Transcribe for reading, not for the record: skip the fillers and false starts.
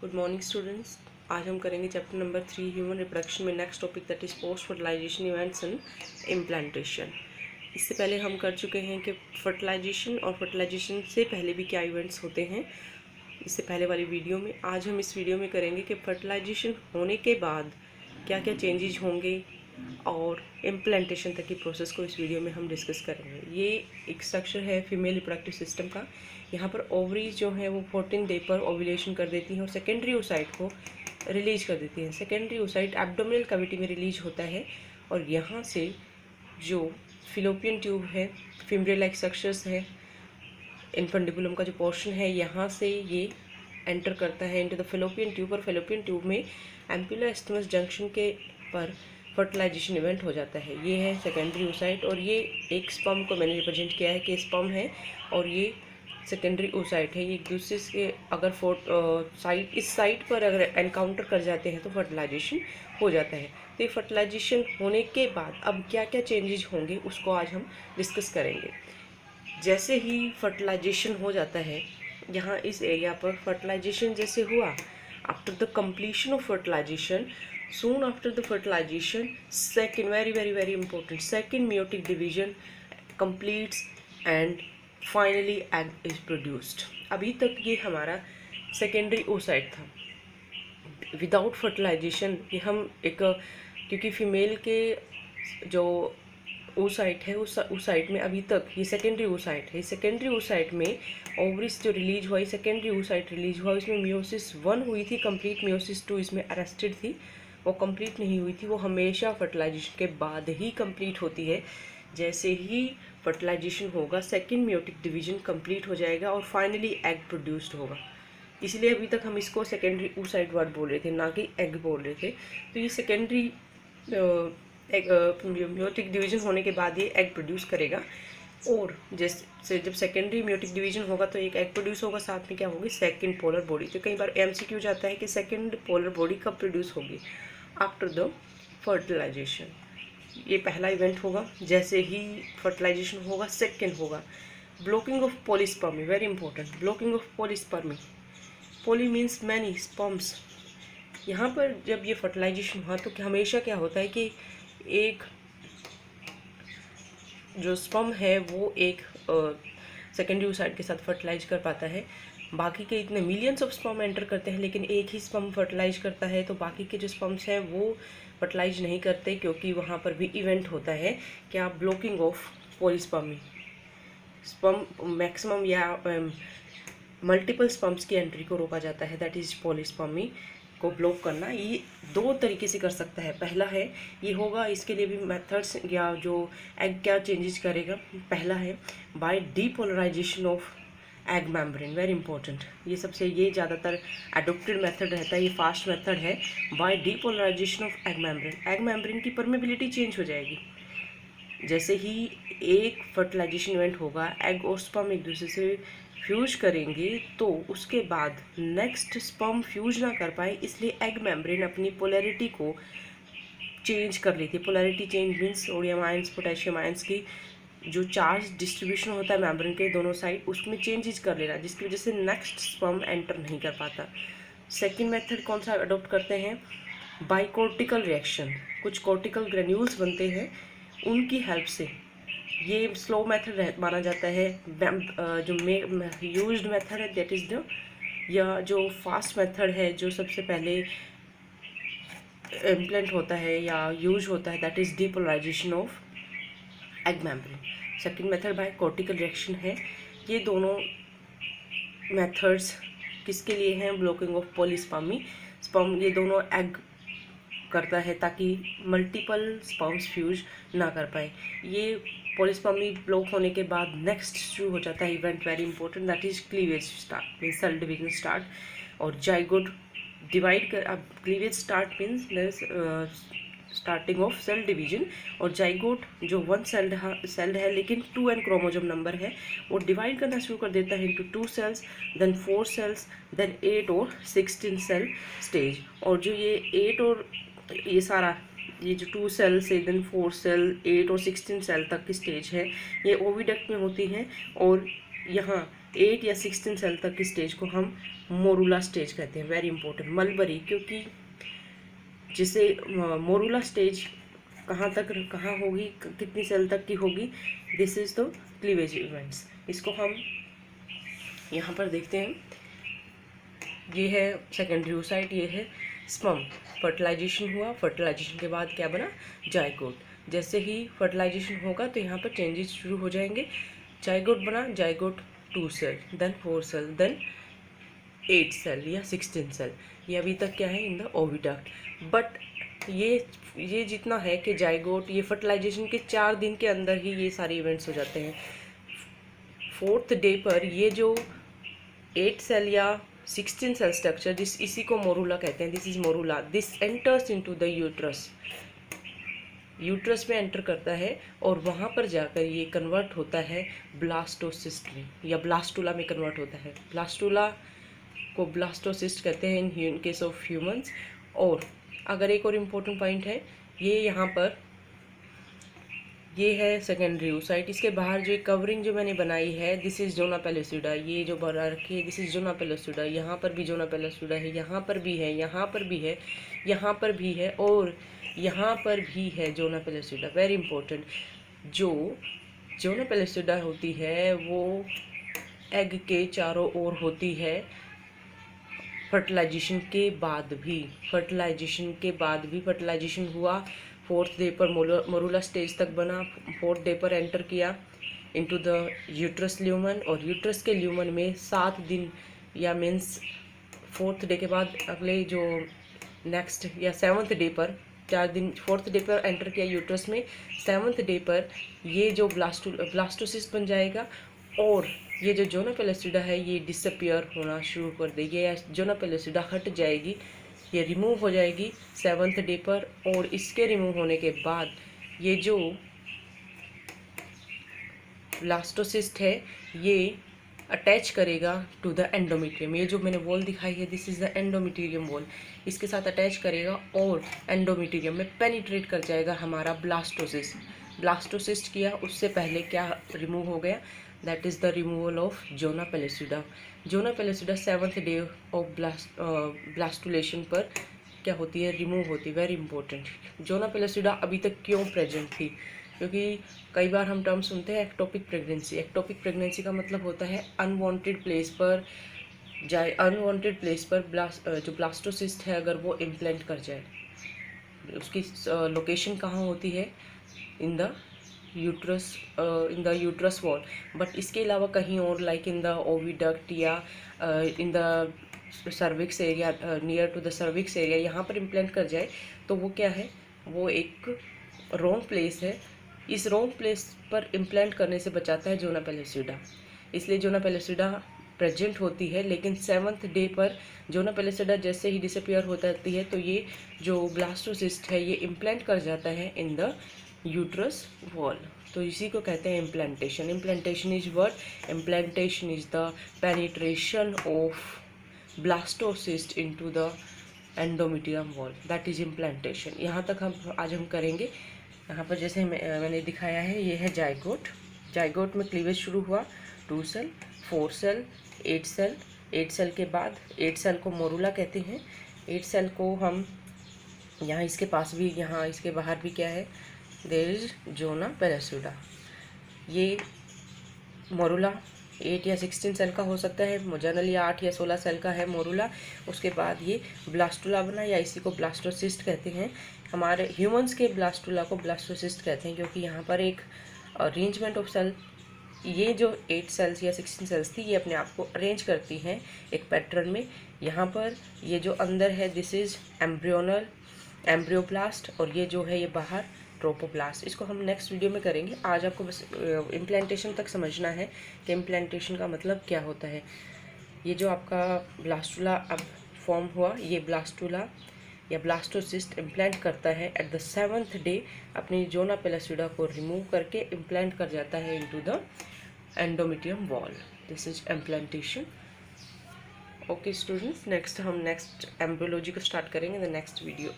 Good morning students. आज हम करेंगे चैप्टर नंबर 3 ह्यूमन रिप्रोडक्शन में next topic that is post fertilization events and implantation. इससे पहले हम कर चुके हैं कि फर्टिलाइजेशन और फर्टिलाइजेशन से पहले भी क्या इवेंट्स होते हैं इससे पहले वाली वीडियो में। आज हम इस वीडियो में करेंगे कि फर्टिलाइजेशन होने के बाद क्या क्या चेंजेस होंगे और इम्प्लांटेशन तक की प्रोसेस को इस वीडियो में हम डिस्कस करेंगे। ये एक स्ट्रक्चर है फीमेल रिप्रोडक्टिव सिस्टम का। यहाँ पर ओवरीज जो है वो 14 डे पर ओव्यूलेशन कर देती हैं और सेकेंडरी ओसाइट को रिलीज कर देती हैं। सेकेंडरी ओसाइट एब्डोमिनल कैविटी में रिलीज होता है और यहाँ से जो फिलोपियन ट्यूब है, फिमरे लाइक स्ट्रक्चर्स है, इनफंडिबुलम का जो पोर्शन है, यहाँ से ये एंटर करता है इनटू द फिलोपियन ट्यूब और फिलोपियन ट्यूब में एम्पुला एस्टमस जंक्शन के पर फर्टिलाइजेशन इवेंट हो जाता है। ये है सेकेंडरी ओसाइट और ये एक स्पर्म को मैंने रिप्रेजेंट किया है कि स्पर्म है और ये सेकेंडरी ओसाइट है। ये एक दूसरे से अगर इस साइट पर अगर एनकाउंटर कर जाते हैं तो फर्टिलाइजेशन हो जाता है। तो ये फर्टिलाइजेशन होने के बाद अब क्या क्या चेंजेस होंगे उसको आज हम डिस्कस करेंगे। जैसे ही फर्टिलाइजेशन हो जाता है, यहाँ इस एरिया पर फर्टिलाइजेशन जैसे हुआ, after the completion of fertilization, soon after the fertilization, second very important, second meiotic division completes and finally egg is produced। अभी तक ये हमारा सेकेंडरी ओसाइट था। विदाउट फर्टिलाइजेशन ये हम एक, क्योंकि फीमेल के जो ओसाइट है उस ओसाइट में अभी तक ये सेकेंडरी ओसाइट है। सेकेंडरी ओसाइट में ओवरिस जो रिलीज हुआ, सेकेंडरी ओसाइट रिलीज हुआ, इसमें मियोसिस 1 हुई थी कंप्लीट, मियोसिस 2 इसमें अरेस्टेड थी, वो कंप्लीट नहीं हुई थी। वो हमेशा फर्टिलाइजेशन के बाद ही कंप्लीट होती है। जैसे ही फर्टिलाइजेशन होगा सेकेंड मियोटिक डिवीजन कंप्लीट हो जाएगा और फाइनली एग प्रोड्यूस्ड होगा। इसलिए अभी तक हम इसको सेकेंडरी ओसाइट वर्ड बोल रहे थे, ना कि एग बोल रहे थे। तो ये सेकेंडरी मियोटिक डिवीजन होने के बाद ये एग प्रोड्यूस करेगा और जैसे जब सेकेंडरी मियोटिक डिवीजन होगा तो एक एग प्रोड्यूस होगा, साथ में क्या होगी, सेकेंड पोलर बॉडी। तो कई बार एमसीक्यू जाता है कि सेकेंड पोलर बॉडी कब प्रोड्यूस होगी, आफ्टर द फर्टिलाइजेशन। ये पहला इवेंट होगा। जैसे ही फर्टिलाइजेशन होगा सेकेंड होगा blocking of polyspermy, very important, blocking of polyspermy. Poly means many, sperms. यहाँ पर जब ये फर्टिलाइजेशन हुआ तो हमेशा क्या होता है कि एक जो स्पर्म है वो एक सेकेंडरी ओसाइट के साथ फर्टिलाइज कर पाता है। बाकी के इतने मिलियंस ऑफ स्पर्म एंटर करते हैं लेकिन एक ही स्पर्म फर्टिलाइज करता है, तो बाकी के जो स्पर्म्स हैं वो फर्टिलाइज नहीं करते, क्योंकि वहाँ पर भी इवेंट होता है क्या, blocking of polyspermy. Sperm maximum या मल्टीपल स्पर्म्स की एंट्री को रोका जाता है, दैट इज पॉलीस्पर्मी को ब्लॉक करना। ये दो तरीके से कर सकता है। पहला है ये होगा, इसके लिए भी मेथड्स या जो एग क्या चेंजेस करेगा, पहला है by depolarization of egg membrane, very important. ये सबसे ये ज़्यादातर एडोप्टेड मेथड रहता है, ये फास्ट मेथड है। By depolarization of egg membrane, egg membrane की परमेबिलिटी चेंज हो जाएगी। जैसे ही एक फर्टिलाइजेशन इवेंट होगा, एग और स्पर्म एक दूसरे से फ्यूज करेंगे तो उसके बाद नेक्स्ट स्पर्म फ्यूज ना कर पाए, इसलिए एग मेम्ब्रेन अपनी पोलैरिटी को चेंज कर लेती है। Polarity change means sodium ions potassium ions की जो चार्ज डिस्ट्रीब्यूशन होता है मेम्ब्रेन के दोनों साइड, उसमें चेंजेस कर लेना, जिसकी वजह से नेक्स्ट स्पर्म एंटर नहीं कर पाता। सेकेंड मेथड कौन सा अडोप्ट करते हैं, बाय कॉर्टिकल रिएक्शन। कुछ कॉर्टिकल ग्रेन्यूल्स बनते हैं, उनकी हेल्प से। ये स्लो मेथड माना जाता है। जो यूज्ड मेथड है दैट इज़ द, या जो फास्ट मेथड है जो सबसे पहले इम्प्लेंट होता है या यूज होता है, that is depolarization of egg membrane. Second method by cortical reaction है। ये दोनों मेथड्स किसके लिए हैं, ब्लॉकिंग ऑफ पॉलीस्पर्मी। स्पर्म ये दोनों एग करता है ताकि मल्टीपल स्पर्म्स फ्यूज ना कर पाए। ये पॉलीस्पर्मी ब्लॉक होने के बाद नेक्स्ट शुरू हो जाता है event, very important, that is cleavage start, means cell division start और जाइगोट डिवाइड कर। अब cleavage start means starting of cell division, और जाइगोट जो वन सेल्ड है लेकिन 2n क्रोमोसोम नंबर है, वो डिवाइड करना शुरू कर देता है into 2 cells, then 4 cells, then 8 और 16 सेल स्टेज। और जो ये 8 और ये सारा ये जो 2 सेल से देन 4 सेल 8 और 16 सेल तक की स्टेज है, ये ओविडक्ट में होती हैं और यहाँ 8 या 16 सेल तक की स्टेज को हम मोरूला स्टेज कहते हैं। वेरी इंपॉर्टेंट, मलबरी, क्योंकि जिसे मोरूला स्टेज कहाँ होगी, कितनी सेल तक की होगी, this is the cleavage events. इसको हम यहाँ पर देखते हैं, ये है सेकेंडरी oocyte, ये है स्पर्म। फर्टिलाइजेशन हुआ, फर्टिलाइजेशन के बाद क्या बना, जाइगोट। जैसे ही फर्टिलाइजेशन होगा तो यहाँ पर चेंजेस शुरू हो जाएंगे। जाइगोट बना, zygote 2 cell, then 4 cell, then 8 cell या 16 सेल। ये अभी तक क्या है, इन द ओविडक्ट। बट ये जितना है कि जाइगोट, ये फर्टिलाइजेशन के 4 दिन के अंदर ही ये सारे इवेंट्स हो जाते हैं। 4th डे पर ये जो 8 सेल या 16 सेल स्ट्रक्चर, इसी को मोरूला कहते हैं। This is morula. This enters into the uterus, uterus में एंटर करता है और वहाँ पर जाकर ये कन्वर्ट होता है ब्लास्टोसिस्ट में या ब्लास्टुला में कन्वर्ट होता है। ब्लास्टुला को ब्लास्टोसिस्ट कहते हैं इन केस ऑफ ह्यूमंस। और अगर एक और इम्पोर्टेंट पॉइंट है, ये यहाँ पर ये है सेकेंडरी oocyte। इसके बाहर जो कवरिंग जो मैंने बनाई है, दिस इज जोना पेलोसिडा। ये जो बना रखी है, दिस इज जोना पेलोसिडा। यहाँ पर भी जोना पेलोसिडा है, यहाँ पर भी है, यहाँ पर भी है, यहाँ पर भी है, और यहाँ पर भी है जोना पेलोसिडा। वेरी इंपॉर्टेंट, जो जोना पेलोसिडा होती है वो एग के चारों ओर होती है। फर्टिलाइजेशन के बाद भी, फर्टिलाइजेशन हुआ, 4th डे पर मोरूला स्टेज तक बना, 4th डे पर एंटर किया इनटू द यूट्रस ल्यूमन, और यूट्रस के ल्यूमन में 7 दिन या मीन्स 4th डे के बाद अगले जो नेक्स्ट या 7th डे पर 4 दिन, 4th डे पर एंटर किया यूट्रस में, 7th डे पर ये जो ब्लास्टोसिस्ट बन जाएगा और ये जो जोना पेलोसिडा है ये डिसअपियर होना शुरू कर देगी, या जोना पेलोसिडा हट जाएगी, ये रिमूव हो जाएगी 7th डे पर। और इसके रिमूव होने के बाद ये जो ब्लास्टोसिस्ट है ये अटैच करेगा टू द एंडोमेट्रियम। ये जो मैंने वॉल दिखाई है, this is the endometrium wall, इसके साथ अटैच करेगा और एंडोमेट्रियम में पेनिट्रेट कर जाएगा हमारा ब्लास्टोसिस्ट। ब्लास्टोसिस्ट किया, उससे पहले क्या रिमूव हो गया, that is the removal of zona pellucida. Zona pellucida 7th day of blastulation पर क्या होती है, रिमूव होती है। वेरी इंपॉर्टेंट, जोना पेलोसिडा अभी तक क्यों प्रेजेंट थी, क्योंकि कई बार हम टर्म सुनते हैं एक्टोपिक प्रेगनेंसी। एक्टोपिक प्रेगनेंसी का मतलब होता है अनवांटेड प्लेस पर जो ब्लास्टोसिस्ट है अगर वो इम्प्लांट कर जाए, उसकी लोकेशन कहाँ होती है, in the uterus wall. But इसके अलावा कहीं और, लाइक इन द ओविडक्ट या in the cervix area, near to the cervix area, यहाँ पर इम्प्लांट कर जाए तो वो क्या है, वो एक रॉन्ग प्लेस है। इस रॉन्ग प्लेस पर इम्प्लांट करने से बचाता है जोना पेलोसिडा, इसलिए जोना पेलोसिडा प्रेजेंट होती है। लेकिन 7th डे पर जोना पेलोसिडा जैसे ही डिसअपियर हो जाती है तो ये जो ब्लास्टोसिस्ट है ये इम्प्लांट कर जाता है इन द यूट्रस वॉल। तो इसी को कहते हैं implantation. Implantation is what, implantation is the penetration of blastocyst into the endometrium wall, that is implantation. यहाँ तक हम करेंगे। यहाँ पर जैसे मैंने दिखाया है, ये है जाइगोट। जाइगोट में क्लीवेज शुरू हुआ, 2 सेल, 4 सेल, 8 सेल। 8 सेल के बाद 8 सेल को मोरूला कहते हैं। 8 सेल को हम यहाँ इसके पास भी, यहाँ इसके बाहर भी क्या है, देयर इज जोना पेलोसिडा। ये मोरूला 8 या 16 सेल का हो सकता है, जनरली 8 या 16 सेल का है मोरूला। उसके बाद ये ब्लास्टुला बना, या इसी को ब्लास्टोसिस्ट कहते हैं। हमारे ह्यूमंस के ब्लास्टुला को ब्लास्टोसिस्ट कहते हैं, क्योंकि यहाँ पर एक अरेंजमेंट ऑफ सेल, ये जो 8 सेल्स या 16 सेल्स थी ये अपने आप को अरेंज करती हैं एक पैटर्न में। यहाँ पर ये जो अंदर है दिस इज एम्ब्रियोप्लास्ट, और ये जो है ये बाहर ट्रोपोप्लास्ट। इसको हम नेक्स्ट वीडियो में करेंगे। आज आपको बस इम्प्लांटेशन तक समझना है कि इम्प्लांटेशन का मतलब क्या होता है। ये जो आपका ब्लास्टुला अब फॉर्म हुआ, ये ब्लास्टुला या ब्लास्टोसिस्ट इम्प्लांट करता है एट द 7th डे, अपनी जोना पेलोसिडा को रिमूव करके इम्प्लांट कर जाता है into the endometrium wall. This is implantation. Okay students, next हम एम्ब्रियोलॉजी को स्टार्ट करेंगे द नेक्स्ट वीडियो।